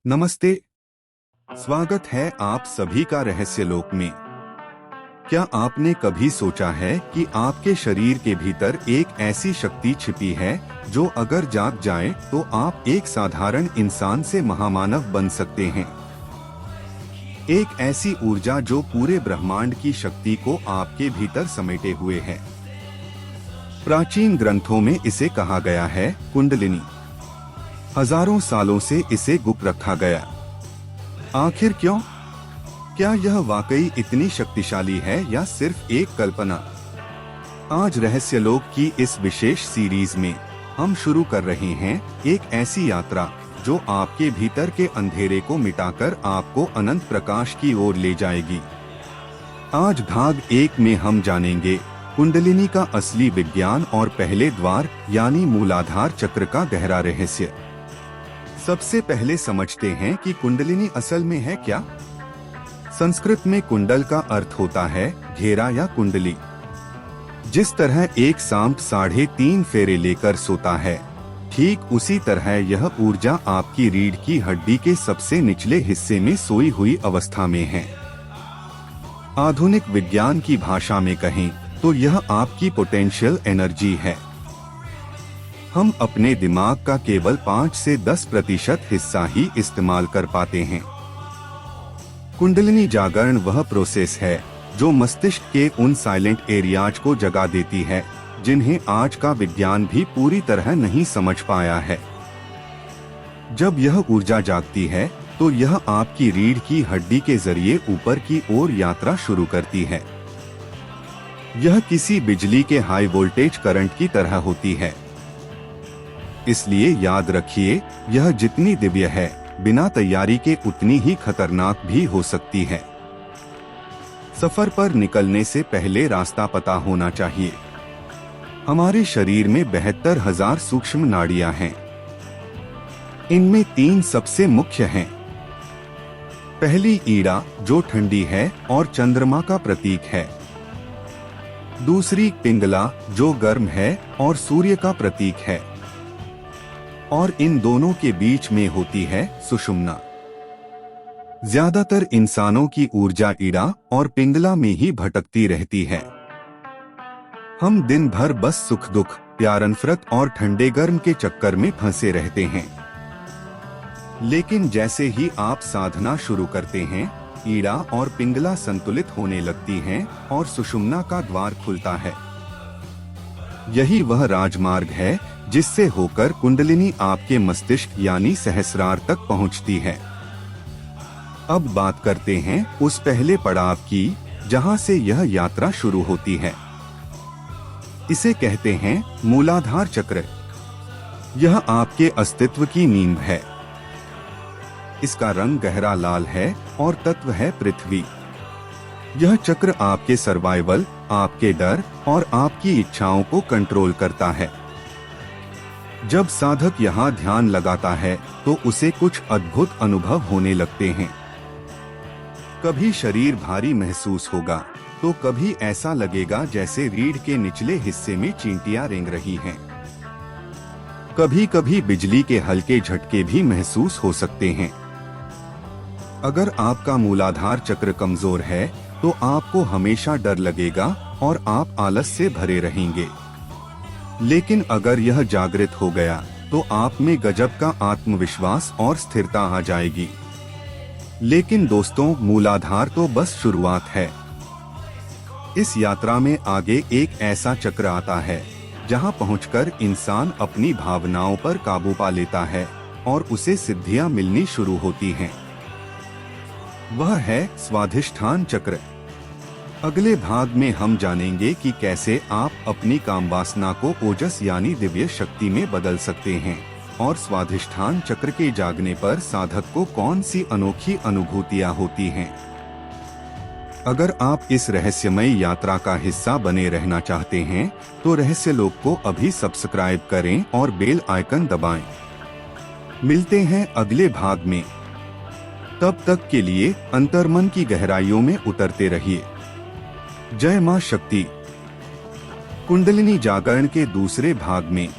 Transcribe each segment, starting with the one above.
नमस्ते। स्वागत है आप सभी का रहस्य लोक में। क्या आपने कभी सोचा है कि आपके शरीर के भीतर एक ऐसी शक्ति छिपी है जो अगर जाग जाए तो आप एक साधारण इंसान से महामानव बन सकते हैं। एक ऐसी ऊर्जा जो पूरे ब्रह्मांड की शक्ति को आपके भीतर समेटे हुए है। प्राचीन ग्रंथों में इसे कहा गया है कुंडलिनी। हजारों सालों से इसे गुप्त रखा गया। आखिर क्यों? क्या यह वाकई इतनी शक्तिशाली है या सिर्फ एक कल्पना? आज रहस्यलोक की इस विशेष सीरीज में हम शुरू कर रहे हैं एक ऐसी यात्रा जो आपके भीतर के अंधेरे को मिटाकर आपको अनंत प्रकाश की ओर ले जाएगी। आज भाग 1 में हम जानेंगे कुंडलिनी का असली विज्ञान और पहले द्वार यानी मूलाधार चक्र का गहरा रहस्य। सबसे पहले समझते हैं कि कुंडलिनी असल में है क्या। संस्कृत में कुंडल का अर्थ होता है घेरा या कुंडली। जिस तरह एक सांप 3.5 फेरे लेकर सोता है, ठीक उसी तरह यह ऊर्जा आपकी रीढ़ की हड्डी के सबसे निचले हिस्से में सोई हुई अवस्था में है। आधुनिक विज्ञान की भाषा में कहें तो यह आपकी पोटेंशियल एनर्जी है। हम अपने दिमाग का केवल 5 से 10% हिस्सा ही इस्तेमाल कर पाते हैं। कुंडलिनी जागरण वह प्रोसेस है जो मस्तिष्क के उन साइलेंट एरियाज को जगा देती है जिन्हें आज का विज्ञान भी पूरी तरह नहीं समझ पाया है। जब यह ऊर्जा जागती है तो यह आपकी रीढ़ की हड्डी के जरिए ऊपर की ओर यात्रा शुरू करती है। यह किसी बिजली के हाई वोल्टेज करंट की तरह होती है। इसलिए याद रखिए, यह जितनी दिव्य है बिना तैयारी के उतनी ही खतरनाक भी हो सकती है। सफर पर निकलने से पहले रास्ता पता होना चाहिए। हमारे शरीर में 72,000 सूक्ष्म नाड़ियां हैं। इनमें 3 सबसे मुख्य हैं। पहली ईड़ा जो ठंडी है और चंद्रमा का प्रतीक है। दूसरी पिंगला जो गर्म है और सूर्य का प्रतीक है। और इन दोनों के बीच में होती है सुषुम्ना। ज्यादातर इंसानों की ऊर्जा ईड़ा और पिंगला में ही भटकती रहती है। हम दिन भर बस सुख दुख, प्यार नफरत और ठंडे गर्म के चक्कर में फंसे रहते हैं। लेकिन जैसे ही आप साधना शुरू करते हैं, ईड़ा और पिंगला संतुलित होने लगती हैं और सुषुम्ना का द्वार खुलता है। यही वह राजमार्ग है जिससे होकर कुंडलिनी आपके मस्तिष्क यानी सहस्रार तक पहुंचती है। अब बात करते हैं उस पहले पड़ाव की जहां से यह यात्रा शुरू होती है। इसे कहते हैं मूलाधार चक्र। यह आपके अस्तित्व की नींव है। इसका रंग गहरा लाल है और तत्व है पृथ्वी। यह चक्र आपके सर्वाइवल, आपके डर और आपकी इच्छाओं को कंट्रोल करता है। जब साधक यहाँ ध्यान लगाता है तो उसे कुछ अद्भुत अनुभव होने लगते हैं। कभी शरीर भारी महसूस होगा तो कभी ऐसा लगेगा जैसे रीढ़ के निचले हिस्से में चींटियां रेंग रही हैं। कभी कभी बिजली के हल्के झटके भी महसूस हो सकते हैं। अगर आपका मूलाधार चक्र कमजोर है तो आपको हमेशा डर लगेगा और आप आलस से भरे रहेंगे। लेकिन अगर यह जागृत हो गया तो आप में गजब का आत्मविश्वास और स्थिरता आ जाएगी। लेकिन दोस्तों, मूलाधार तो बस शुरुआत है। इस यात्रा में आगे एक ऐसा चक्र आता है जहां पहुंचकर इंसान अपनी भावनाओं पर काबू पा लेता है और उसे सिद्धियां मिलनी शुरू होती हैं। वह है स्वाधिष्ठान चक्र। अगले भाग में हम जानेंगे कि कैसे आप अपनी काम वासना को ओजस यानी दिव्य शक्ति में बदल सकते हैं और स्वाधिष्ठान चक्र के जागने पर साधक को कौन सी अनोखी अनुभूतियां होती हैं। अगर आप इस रहस्यमयी यात्रा का हिस्सा बने रहना चाहते हैं तो रहस्यलोक को अभी सब्सक्राइब करें और बेल आइकन दबाएं। मिलते हैं अगले भाग में। तब तक के लिए अंतर्मन की गहराइयों में उतरते रहिए। जय मां शक्ति। कुंडलिनी जागरण के दूसरे भाग में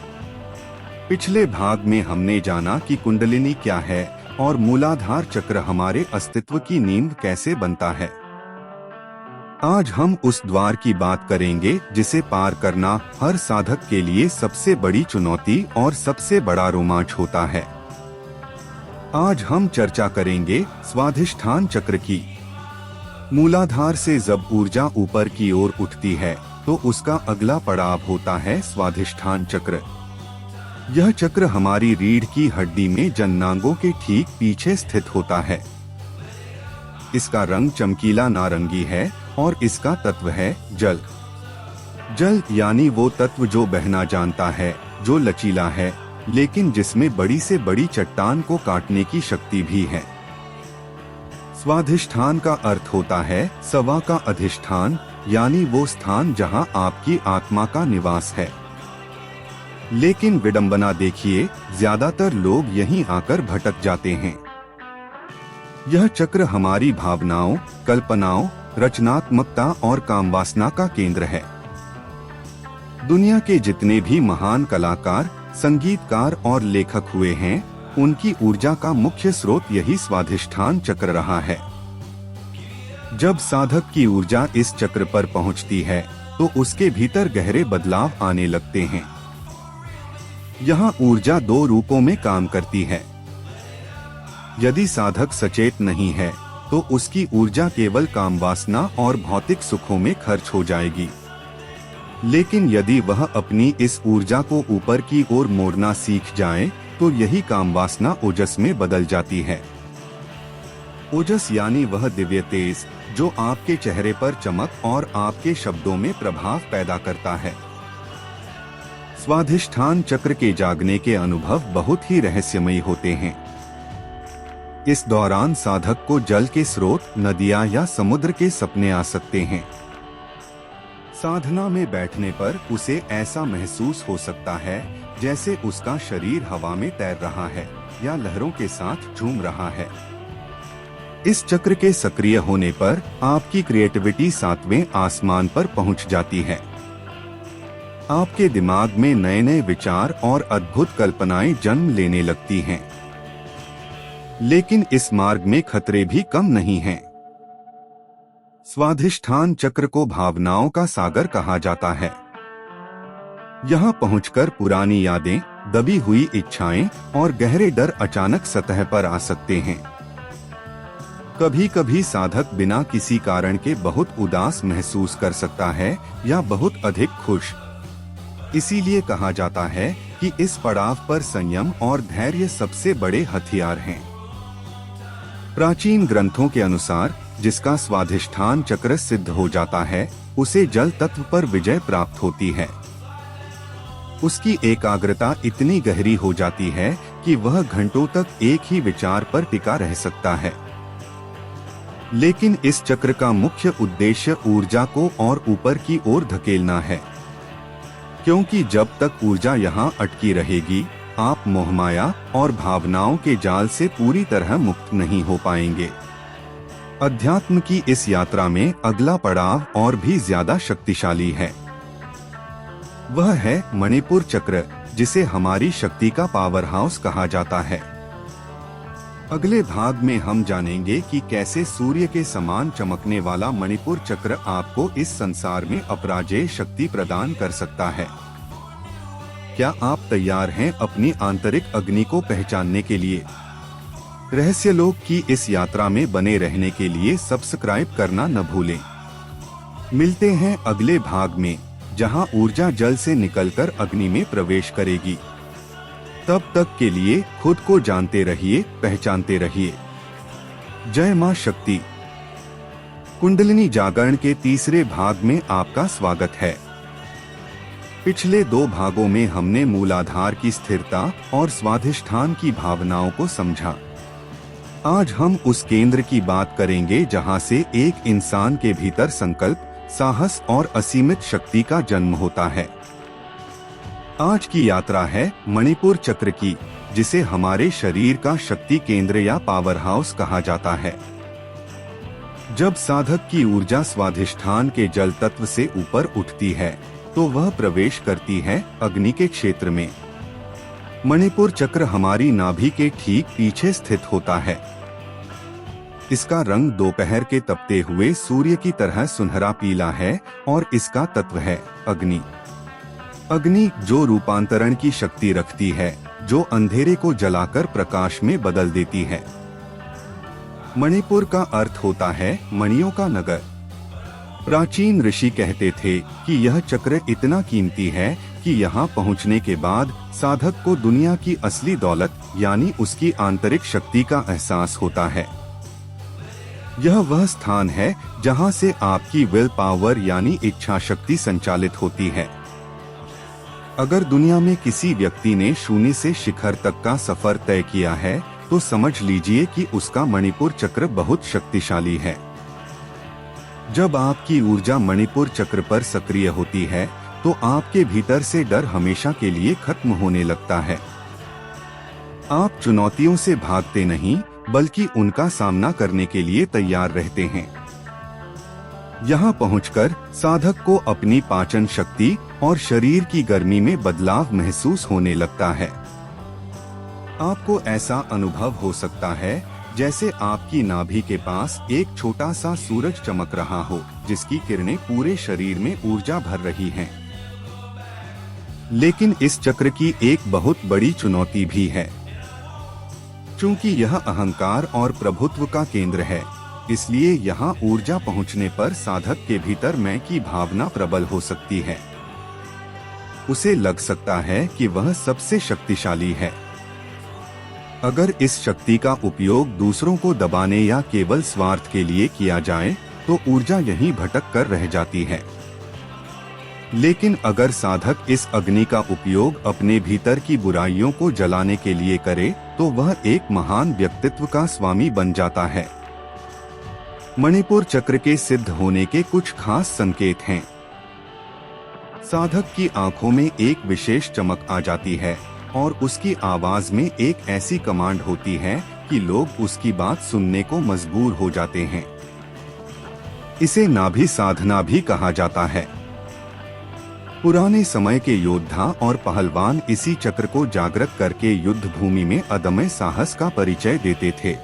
पिछले भाग में हमने जाना कि कुंडलिनी क्या है, और मूलाधार चक्र हमारे अस्तित्व की नींव कैसे बनता है। आज हम उस द्वार की बात करेंगे जिसे पार करना हर साधक के लिए सबसे बड़ी चुनौती और सबसे बड़ा रोमांच होता है। आज हम चर्चा करेंगे स्वाधिष्ठान चक्र की। मूलाधार से जब ऊर्जा ऊपर की ओर उठती है तो उसका अगला पड़ाव होता है स्वाधिष्ठान चक्र। यह चक्र हमारी रीढ़ की हड्डी में जननांगों के ठीक पीछे स्थित होता है। इसका रंग चमकीला नारंगी है और इसका तत्व है जल। जल यानी वो तत्व जो बहना जानता है, जो लचीला है, लेकिन जिसमें बड़ी से बड़ी चट्टान को काटने की शक्ति भी है। स्वाधिष्ठान का अर्थ होता है सवा का अधिष्ठान, यानी वो स्थान जहां आपकी आत्मा का निवास है। लेकिन विडंबना देखिए, ज्यादातर लोग यहीं आकर भटक जाते हैं। यह चक्र हमारी भावनाओं, कल्पनाओं, रचनात्मकता और कामवासना का केंद्र है। दुनिया के जितने भी महान कलाकार, संगीतकार और लेखक हुए हैं, उनकी ऊर्जा का मुख्य स्रोत यही स्वाधिष्ठान चक्र रहा है। जब साधक की ऊर्जा इस चक्र पर पहुंचती है तो उसके भीतर गहरे बदलाव आने लगते हैं। यहाँ ऊर्जा दो रूपों में काम करती है। यदि साधक सचेत नहीं है तो उसकी ऊर्जा केवल कामवासना और भौतिक सुखों में खर्च हो जाएगी। लेकिन यदि वह अपनी इस ऊर्जा को ऊपर की ओर मोड़ना सीख जाए तो यही कामवासना ओजस में बदल जाती है। ओजस यानी वह दिव्य तेज जो आपके चेहरे पर चमक और आपके शब्दों में प्रभाव पैदा करता है। स्वाधिष्ठान चक्र के जागने के अनुभव बहुत ही रहस्यमयी होते हैं। इस दौरान साधक को जल के स्रोत, नदियां या समुद्र के सपने आ सकते हैं। साधना में बैठने पर उसे ऐसा महसूस हो सकता है जैसे उसका शरीर हवा में तैर रहा है या लहरों के साथ झूम रहा है। इस चक्र के सक्रिय होने पर आपकी क्रिएटिविटी 7वें आसमान पर पहुंच जाती है। आपके दिमाग में नए नए विचार और अद्भुत कल्पनाएं जन्म लेने लगती हैं। लेकिन इस मार्ग में खतरे भी कम नहीं हैं। स्वाधिष्ठान चक्र को भावनाओं का सागर कहा जाता है। यहाँ पहुंचकर पुरानी यादें, दबी हुई इच्छाएं और गहरे डर अचानक सतह पर आ सकते हैं। कभी कभी साधक बिना किसी कारण के बहुत उदास महसूस कर सकता है या बहुत अधिक खुश। इसीलिए कहा जाता है कि इस पड़ाव पर संयम और धैर्य सबसे बड़े हथियार हैं। प्राचीन ग्रंथों के अनुसार जिसका स्वाधिष्ठान चक्र सिद्ध हो जाता है उसे जल तत्व पर विजय प्राप्त होती है। उसकी एकाग्रता इतनी गहरी हो जाती है कि वह घंटों तक एक ही विचार पर टिका रह सकता है। लेकिन इस चक्र का मुख्य उद्देश्य ऊर्जा को और ऊपर की ओर धकेलना है, क्योंकि जब तक ऊर्जा यहाँ अटकी रहेगी आप मोहमाया और भावनाओं के जाल से पूरी तरह मुक्त नहीं हो पाएंगे। अध्यात्म की इस यात्रा में अगला पड़ाव और भी ज्यादा शक्तिशाली है। वह है मणिपुर चक्र, जिसे हमारी शक्ति का पावर हाउस कहा जाता है। अगले भाग में हम जानेंगे कि कैसे सूर्य के समान चमकने वाला मणिपुर चक्र आपको इस संसार में अपराजेय शक्ति प्रदान कर सकता है। क्या आप तैयार हैं अपनी आंतरिक अग्नि को पहचानने के लिए? रहस्यलोक की इस यात्रा में बने रहने के लिए सब्सक्राइब करना न भूलें। मिलते हैं अगले भाग में, जहां ऊर्जा जल से निकलकर अग्नि में प्रवेश करेगी। तब तक के लिए खुद को जानते रहिए, पहचानते रहिए। जय मां शक्ति। कुंडलिनी जागरण के तीसरे भाग में आपका स्वागत है। पिछले 2 भागों में हमने मूलाधार की स्थिरता और स्वाधिष्ठान की भावनाओं को समझा। आज हम उस केंद्र की बात करेंगे जहां से एक इंसान के भीतर संकल्प, साहस और असीमित शक्ति का जन्म होता है। आज की यात्रा है मणिपुर चक्र की, जिसे हमारे शरीर का शक्ति केंद्र या पावर हाउस कहा जाता है। जब साधक की ऊर्जा स्वाधिष्ठान के जल तत्व से ऊपर उठती है तो वह प्रवेश करती है अग्नि के क्षेत्र में। मणिपुर चक्र हमारी नाभि के ठीक पीछे स्थित होता है। इसका रंग दोपहर के तपते हुए सूर्य की तरह सुनहरा पीला है और इसका तत्व है अग्नि। अग्नि जो रूपांतरण की शक्ति रखती है, जो अंधेरे को जलाकर प्रकाश में बदल देती है। मणिपुर का अर्थ होता है मणियों का नगर। प्राचीन ऋषि कहते थे कि यह चक्र इतना कीमती है कि यहाँ पहुँचने के बाद साधक को दुनिया की असली दौलत यानी उसकी आंतरिक शक्ति का एहसास होता है। यह वह स्थान है जहाँ से आपकी विल पावर यानी इच्छा शक्ति संचालित होती है। अगर दुनिया में किसी व्यक्ति ने शून्य से शिखर तक का सफर तय किया है तो समझ लीजिए कि उसका मणिपुर चक्र बहुत शक्तिशाली है। जब आपकी ऊर्जा मणिपुर चक्र पर सक्रिय होती है तो आपके भीतर से डर हमेशा के लिए खत्म होने लगता है। आप चुनौतियों से भागते नहीं बल्कि उनका सामना करने के लिए तैयार रहते हैं। यहाँ पहुंचकर साधक को अपनी पाचन शक्ति और शरीर की गर्मी में बदलाव महसूस होने लगता है। आपको ऐसा अनुभव हो सकता है जैसे आपकी नाभि के पास एक छोटा सा सूरज चमक रहा हो, जिसकी किरणें पूरे शरीर में ऊर्जा भर रही हैं। लेकिन इस चक्र की एक बहुत बड़ी चुनौती भी है। चूंकि यह अहंकार और प्रभुत्व का केंद्र है, इसलिए यहाँ ऊर्जा पहुँचने पर साधक के भीतर मैं की भावना प्रबल हो सकती है। उसे लग सकता है कि वह सबसे शक्तिशाली है। अगर इस शक्ति का उपयोग दूसरों को दबाने या केवल स्वार्थ के लिए किया जाए तो ऊर्जा यहीं भटक कर रह जाती है। लेकिन अगर साधक इस अग्नि का उपयोग अपने भीतर की बुराइयों को जलाने के लिए करे तो वह एक महान व्यक्तित्व का स्वामी बन जाता है। मणिपुर चक्र के सिद्ध होने के कुछ खास संकेत हैं। साधक की आंखों में एक विशेष चमक आ जाती है और उसकी आवाज में एक ऐसी कमांड होती है कि लोग उसकी बात सुनने को मजबूर हो जाते हैं। इसे नाभि साधना भी कहा जाता है। पुराने समय के योद्धा और पहलवान इसी चक्र को जागृत करके युद्ध भूमि में अदम्य साहस का परिचय देते थे।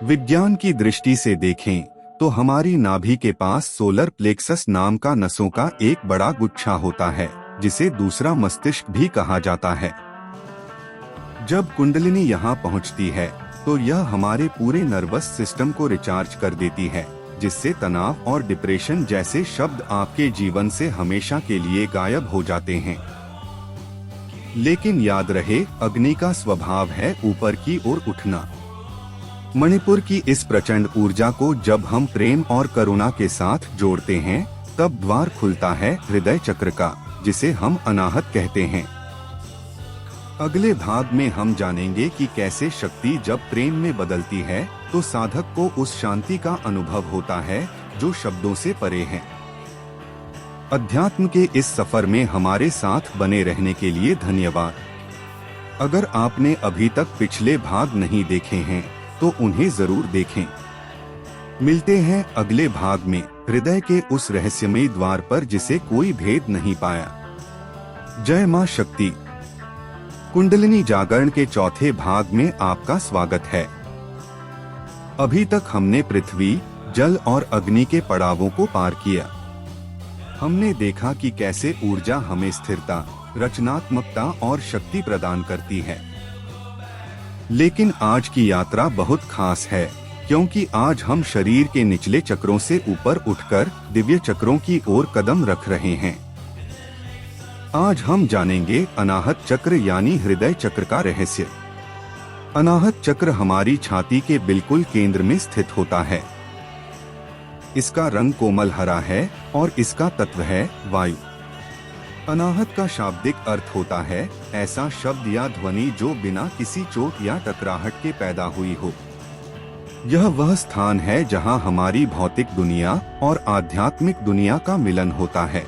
विज्ञान की दृष्टि से देखें तो हमारी नाभि के पास सोलर प्लेक्सस नाम का नसों का एक बड़ा गुच्छा होता है, जिसे दूसरा मस्तिष्क भी कहा जाता है। जब कुंडलिनी यहाँ पहुँचती है तो यह हमारे पूरे नर्वस सिस्टम को रिचार्ज कर देती है, जिससे तनाव और डिप्रेशन जैसे शब्द आपके जीवन से हमेशा के लिए गायब हो जाते हैं। लेकिन याद रहे, अग्नि का स्वभाव है ऊपर की ओर उठना। मणिपुर की इस प्रचंड ऊर्जा को जब हम प्रेम और करुणा के साथ जोड़ते हैं तब द्वार खुलता है हृदय चक्र का, जिसे हम अनाहत कहते हैं। अगले भाग में हम जानेंगे कि कैसे शक्ति जब प्रेम में बदलती है तो साधक को उस शांति का अनुभव होता है जो शब्दों से परे है। अध्यात्म के इस सफर में हमारे साथ बने रहने के लिए धन्यवाद। अगर आपने अभी तक पिछले भाग नहीं देखे हैं तो उन्हें जरूर देखें। मिलते हैं अगले भाग में हृदय के उस रहस्यमयी द्वार पर जिसे कोई भेद नहीं पाया। जय मां शक्ति। कुंडलिनी जागरण के चौथे भाग में आपका स्वागत है। अभी तक हमने पृथ्वी, जल और अग्नि के पड़ावों को पार किया। हमने देखा कि कैसे ऊर्जा हमें स्थिरता, रचनात्मकता और शक्ति प्रदान करती है। लेकिन आज की यात्रा बहुत खास है, क्योंकि आज हम शरीर के निचले चक्रों से ऊपर उठकर दिव्य चक्रों की ओर कदम रख रहे हैं। आज हम जानेंगे अनाहत चक्र यानी हृदय चक्र का रहस्य। अनाहत चक्र हमारी छाती के बिल्कुल केंद्र में स्थित होता है। इसका रंग कोमल हरा है और इसका तत्व है वायु। अनाहत का शाब्दिक अर्थ होता है ऐसा शब्द या ध्वनि जो बिना किसी चोट या टकराहट के पैदा हुई हो। यह वह स्थान है जहां हमारी भौतिक दुनिया और आध्यात्मिक दुनिया का मिलन होता है।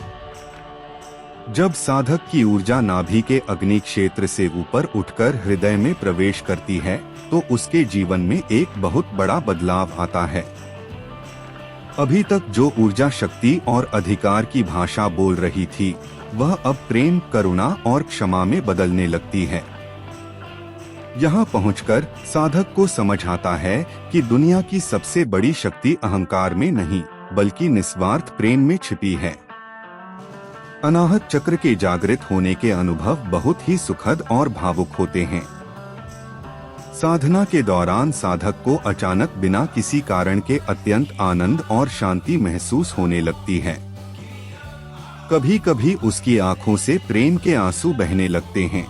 जब साधक की ऊर्जा नाभि के अग्नि क्षेत्र से ऊपर उठकर हृदय में प्रवेश करती है तो उसके जीवन में एक बहुत बड़ा बदलाव आता है। अभी तक जो ऊर्जा शक्ति और अधिकार की भाषा बोल रही थी, वह अब प्रेम, करुणा और क्षमा में बदलने लगती है। यहाँ पहुंचकर साधक को समझ आता है कि दुनिया की सबसे बड़ी शक्ति अहंकार में नहीं बल्कि निस्वार्थ प्रेम में छिपी है। अनाहत चक्र के जागृत होने के अनुभव बहुत ही सुखद और भावुक होते हैं। साधना के दौरान साधक को अचानक बिना किसी कारण के अत्यंत आनंद और शांति महसूस होने लगती है। कभी कभी उसकी आंखों से प्रेम के आंसू बहने लगते हैं।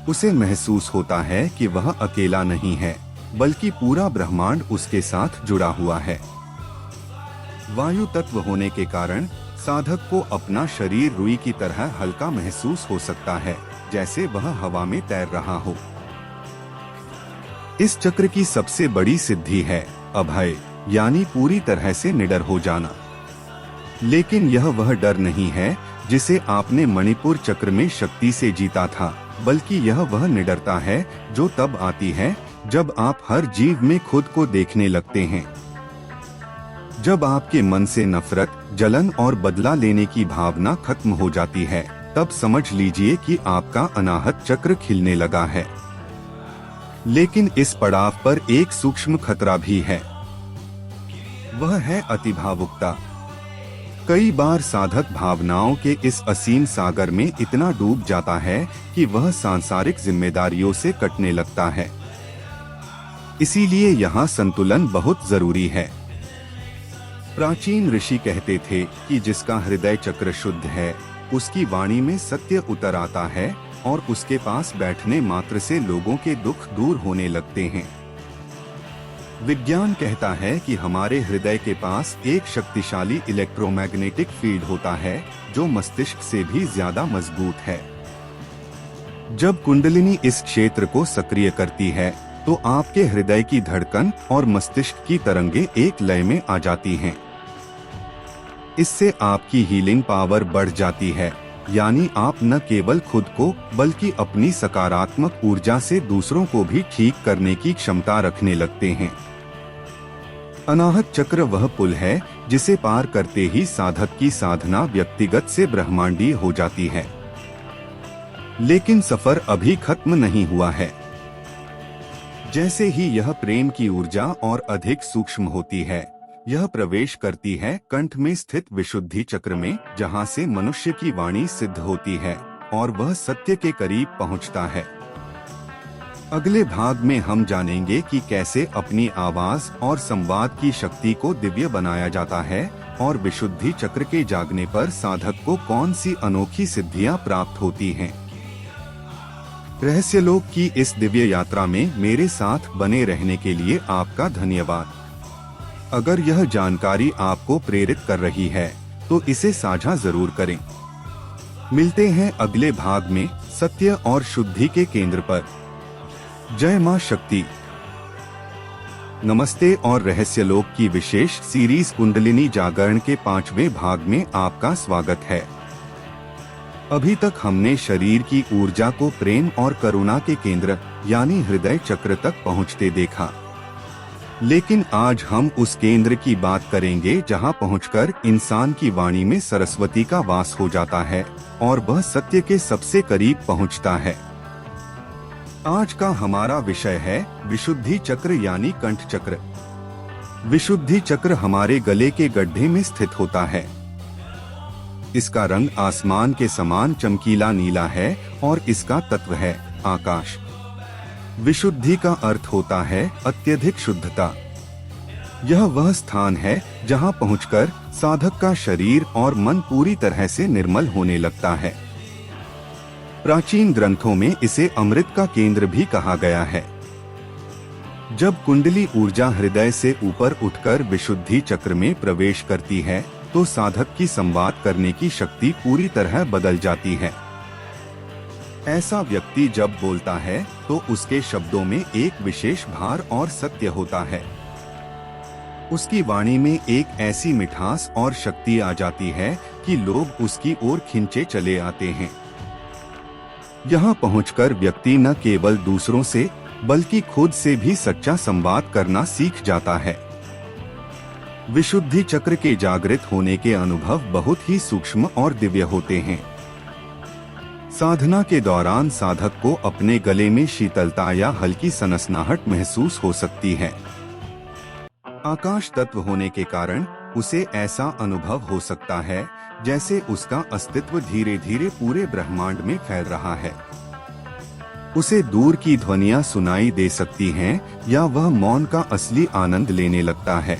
उसे महसूस होता है कि वह अकेला नहीं है बल्कि पूरा ब्रह्मांड उसके साथ जुड़ा हुआ है। वायु तत्व होने के कारण साधक को अपना शरीर रुई की तरह हल्का महसूस हो सकता है, जैसे वह हवा में तैर रहा हो। इस चक्र की सबसे बड़ी सिद्धि है अभय, यानी पूरी तरह से निडर हो जाना। लेकिन यह वह डर नहीं है जिसे आपने मणिपुर चक्र में शक्ति से जीता था, बल्कि यह वह निडरता है जो तब आती है जब आप हर जीव में खुद को देखने लगते हैं। जब आपके मन से नफरत, जलन और बदला लेने की भावना खत्म हो जाती है, तब समझ लीजिए कि आपका अनाहत चक्र खिलने लगा है। लेकिन इस पड़ाव पर एक सूक्ष्म खतरा भी है, वह है अतिभावुकता। कई बार साधक भावनाओं के इस असीम सागर में इतना डूब जाता है कि वह सांसारिक जिम्मेदारियों से कटने लगता है। इसीलिए यहाँ संतुलन बहुत जरूरी है। प्राचीन ऋषि कहते थे कि जिसका हृदय चक्र शुद्ध है उसकी वाणी में सत्य उतर आता है और उसके पास बैठने मात्र से लोगों के दुख दूर होने लगते हैं। विज्ञान कहता है कि हमारे हृदय के पास एक शक्तिशाली इलेक्ट्रोमैग्नेटिक फील्ड होता है जो मस्तिष्क से भी ज्यादा मजबूत है। जब कुंडलिनी इस क्षेत्र को सक्रिय करती है तो आपके हृदय की धड़कन और मस्तिष्क की तरंगे एक लय में आ जाती हैं। इससे आपकी हीलिंग पावर बढ़ जाती है, यानी आप न केवल खुद को बल्कि अपनी सकारात्मक ऊर्जा से दूसरों को भी ठीक करने की क्षमता रखने लगते हैं। अनाहत चक्र वह पुल है जिसे पार करते ही साधक की साधना व्यक्तिगत से ब्रह्मांडीय हो जाती है। लेकिन सफर अभी खत्म नहीं हुआ है। जैसे ही यह प्रेम की ऊर्जा और अधिक सूक्ष्म होती है, यह प्रवेश करती है कंठ में स्थित विशुद्धि चक्र में, जहां से मनुष्य की वाणी सिद्ध होती है और वह सत्य के करीब पहुंचता है। अगले भाग में हम जानेंगे कि कैसे अपनी आवाज और संवाद की शक्ति को दिव्य बनाया जाता है और विशुद्धि चक्र के जागने पर साधक को कौन सी अनोखी सिद्धियां प्राप्त होती हैं। रहस्यलोक की इस दिव्य यात्रा में मेरे साथ बने रहने के लिए आपका धन्यवाद। अगर यह जानकारी आपको प्रेरित कर रही है तो इसे साझा जरूर करें। मिलते हैं अगले भाग में सत्य और शुद्धि के केंद्र पर। जय मां शक्ति। नमस्ते और रहस्यलोक की विशेष सीरीज कुंडलिनी जागरण के 5वें भाग में आपका स्वागत है। अभी तक हमने शरीर की ऊर्जा को प्रेम और करुणा के केंद्र यानी हृदय चक्र तक पहुंचते देखा। लेकिन आज हम उस केंद्र की बात करेंगे जहां पहुंचकर इंसान की वाणी में सरस्वती का वास हो जाता है और वह सत्य के सबसे करीब पहुंचता है। आज का हमारा विषय है विशुद्धि चक्र यानी कंठ चक्र। विशुद्धि चक्र हमारे गले के गड्ढे में स्थित होता है। इसका रंग आसमान के समान चमकीला नीला है और इसका तत्व है आकाश। विशुद्धि का अर्थ होता है अत्यधिक शुद्धता। यह वह स्थान है जहां पहुंचकर साधक का शरीर और मन पूरी तरह से निर्मल होने लगता है। प्राचीन ग्रंथों में इसे अमृत का केंद्र भी कहा गया है। जब कुंडली ऊर्जा हृदय से ऊपर उठकर विशुद्धि चक्र में प्रवेश करती है तो साधक की संवाद करने की शक्ति पूरी तरह बदल जाती है। ऐसा व्यक्ति जब बोलता है तो उसके शब्दों में एक विशेष भार और सत्य होता है। उसकी वाणी में एक ऐसी मिठास और शक्ति आ जाती है कि लोग उसकी ओर खिंचे चले आते हैं। यहाँ पहुंचकर व्यक्ति न केवल दूसरों से बल्कि खुद से भी सच्चा संवाद करना सीख जाता है। विशुद्धि चक्र के जागृत होने के अनुभव बहुत ही सूक्ष्म और दिव्य होते हैं। साधना के दौरान साधक को अपने गले में शीतलता या हल्की सनसनाहट महसूस हो सकती है। आकाश तत्व होने के कारण उसे ऐसा अनुभव हो सकता है जैसे उसका अस्तित्व धीरे धीरे पूरे ब्रह्मांड में फैल रहा है। उसे दूर की ध्वनियां सुनाई दे सकती हैं या वह मौन का असली आनंद लेने लगता है।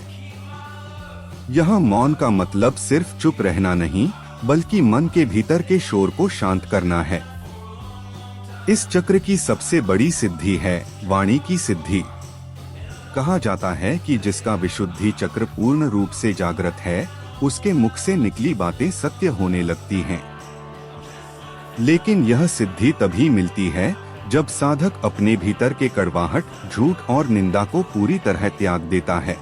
यह मौन का मतलब सिर्फ चुप रहना नहीं, बल्कि मन के भीतर के शोर को शांत करना है। इस चक्र की सबसे बड़ी सिद्धि है वाणी की सिद्धि। कहा जाता है कि जिसका विशुद्धि चक्र पूर्ण रूप से जागृत है, उसके मुख से निकली बातें सत्य होने लगती हैं। लेकिन यह सिद्धि तभी मिलती है जब साधक अपने भीतर के कड़वाहट, झूठ और निंदा को पूरी तरह त्याग देता है।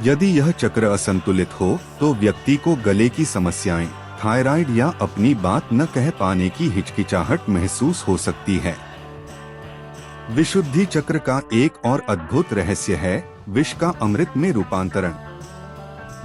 यदि यह चक्र असंतुलित हो तो व्यक्ति को गले की समस्याएं, थायराइड या अपनी बात न कह पाने की हिचकिचाहट महसूस हो सकती है। विशुद्धि चक्र का एक और अद्भुत रहस्य है विष का अमृत में रूपांतरण।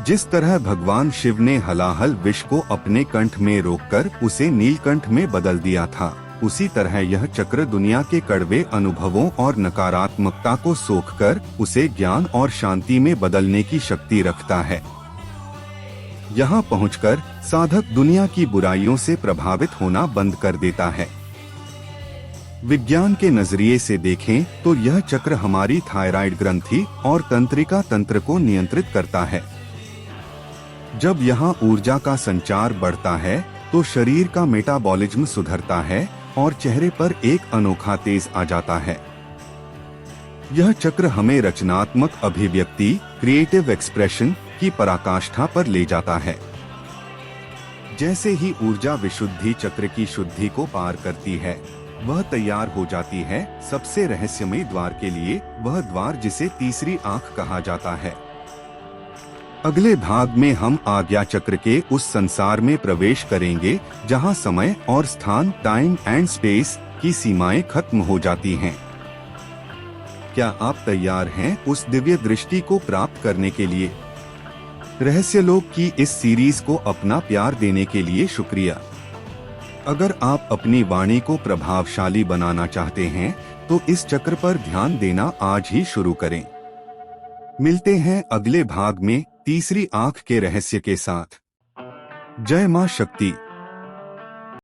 जिस तरह भगवान शिव ने हलाहल विष को अपने कंठ में रोककर उसे नीलकंठ में बदल दिया था, उसी तरह यह चक्र दुनिया के कड़वे अनुभवों और नकारात्मकता को सोखकर उसे ज्ञान और शांति में बदलने की शक्ति रखता है। यहाँ पहुंचकर साधक दुनिया की बुराइयों से प्रभावित होना बंद कर देता है। विज्ञान के नजरिए से देखें तो यह चक्र हमारी थायराइड ग्रंथि और तंत्रिका तंत्र को नियंत्रित करता है। जब यहाँ ऊर्जा का संचार बढ़ता है तो शरीर का मेटाबॉलिज्म सुधरता है और चेहरे पर एक अनोखा तेज आ जाता है। यह चक्र हमें रचनात्मक अभिव्यक्ति, क्रिएटिव एक्सप्रेशन की पराकाष्ठा पर ले जाता है। जैसे ही ऊर्जा विशुद्धि चक्र की शुद्धि को पार करती है, वह तैयार हो जाती है सबसे रहस्यमय द्वार के लिए, वह द्वार जिसे तीसरी आंख कहा जाता है। अगले भाग में हम आज्ञा चक्र के उस संसार में प्रवेश करेंगे जहां समय और स्थान, टाइम एंड स्पेस की सीमाएं खत्म हो जाती हैं। क्या आप तैयार हैं उस दिव्य दृष्टि को प्राप्त करने के लिए? रहस्यलोक की इस सीरीज को अपना प्यार देने के लिए शुक्रिया। अगर आप अपनी वाणी को प्रभावशाली बनाना चाहते हैं तो इस चक्र पर ध्यान देना आज ही शुरू करें। मिलते हैं अगले भाग में तीसरी आंख के रहस्य के साथ। जय मां शक्ति।